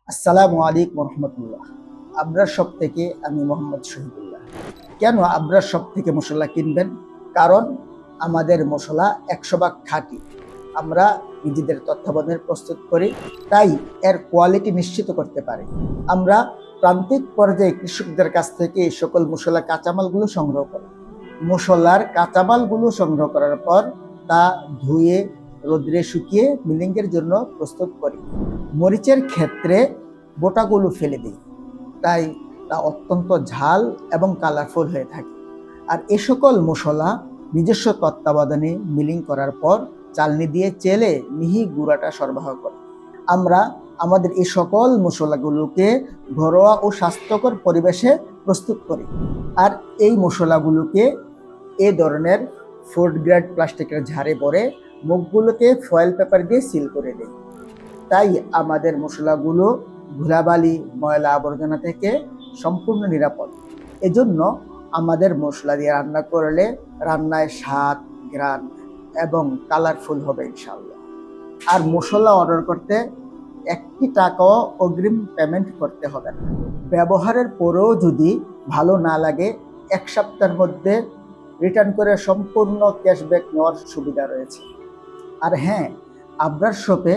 আসসালামু আলাইকুম রহমতুল্লাহ। আবরার শপ থেকে আমি মোহাম্মদ শহীদুল্লাহ। কেন আবরার শপ থেকে মশলা কিনবেন? কারণ আমাদের মশলা 100% খাঁটি। আমরা নিজেদের তত্ত্বাবধানে প্রস্তুত করি, তাই এর কোয়ালিটি নিশ্চিত করতে পারি। আমরা প্রান্তিক পর্যায়ে কৃষকদের কাছ থেকে এই সকল মশলা কাঁচামালগুলো সংগ্রহ করি। মশলার কাঁচামালগুলো সংগ্রহ করার পর তা ধুয়ে রোদ্রে শুকিয়ে মিলিংয়ের জন্য প্রস্তুত করি। মরিচের ক্ষেত্রে বোটাগুলো ফেলে দিই, তাই তা অত্যন্ত ঝাল এবং কালারফুল হয়ে থাকে। আর এ সকল মশলা নিজস্ব তত্ত্বাবধানে মিলিং করার পর চালনি দিয়ে চেলে মিহি গুঁড়াটা সরবরাহ করে। আমরা আমাদের এই সকল মশলাগুলোকে ঘরোয়া ও স্বাস্থ্যকর পরিবেশে প্রস্তুত করি। আর এই মশলাগুলোকে এ ধরনের ফুড গ্রেড প্লাস্টিকের ঝাড়ে ভরে মুখগুলোকে ফয়েল পেপার দিয়ে সিল করে দিই। তাই আমাদের মশলাগুলো ধুলাবালি ময়লা আবর্জনা থেকে সম্পূর্ণ নিরাপদ। এজন্য আমাদের মশলা দিয়ে রান্না করলে রান্নায় স্বাদ, ঘ্রাণ এবং কালারফুল হবে ইনশাআল্লাহ। আর মশলা অর্ডার করতে 1 টাকাও অগ্রিম পেমেন্ট করতে হবে না। ব্যবহারের পরেও যদি ভালো না লাগে 1 সপ্তাহের মধ্যে রিটার্ন করে সম্পূর্ণ ক্যাশব্যাক নেওয়ার সুবিধা রয়েছে। আর হ্যাঁ, আবরার শপে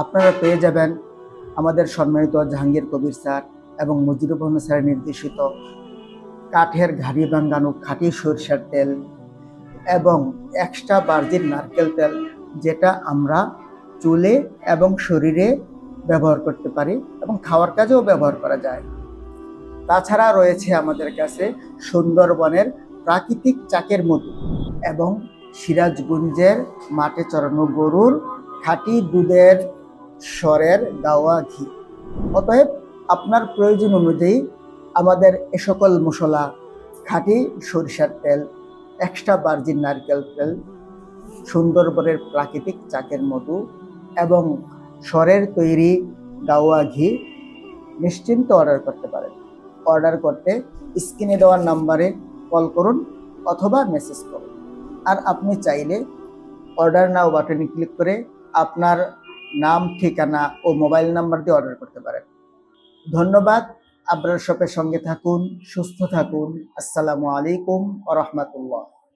আপনারা পেয়ে যাবেন আমাদের সম্মানিত জাহাঙ্গীর কবির স্যার এবং মুজিবুর রহমান স্যারের নির্দেশিত কাঠের ঘাড়ি ভাঙানো খাঁটি সরিষার তেল এবং এক্সট্রা ভার্জিন নারকেল তেল, যেটা আমরা চুলে এবং শরীরে ব্যবহার করতে পারি এবং খাওয়ার কাজেও ব্যবহার করা যায়। তাছাড়া রয়েছে আমাদের কাছে সুন্দরবনের প্রাকৃতিক চাকের মধু এবং সিরাজগঞ্জের মাঠে চড়ানো গরুর খাঁটি দুধের স্বরের গাওয়া ঘি। অতএব আপনার প্রয়োজন অনুযায়ী আমাদের এ সকল মশলা, খাঁটি সরিষার তেল, এক্সট্রা ভার্জিন নারকেল তেল, সুন্দরবনের প্রাকৃতিক চাকের মধু এবং স্বরের তৈরি গাওয়া ঘি নিশ্চিন্তে অর্ডার করতে পারেন। অর্ডার করতে স্ক্রিনে দেওয়া নাম্বারে কল করুন অথবা মেসেজ করুন। আর আপনি চাইলে অর্ডার নাও বাটনে ক্লিক করে আপনার নাম, ঠিকানা ও মোবাইল নাম্বার দিয়ে অর্ডার করতে পারেন। ধন্যবাদ। আবরার শপের সঙ্গে থাকুন, সুস্থ থাকুন। আসসালামু আলাইকুম ওয়া রাহমাতুল্লাহ।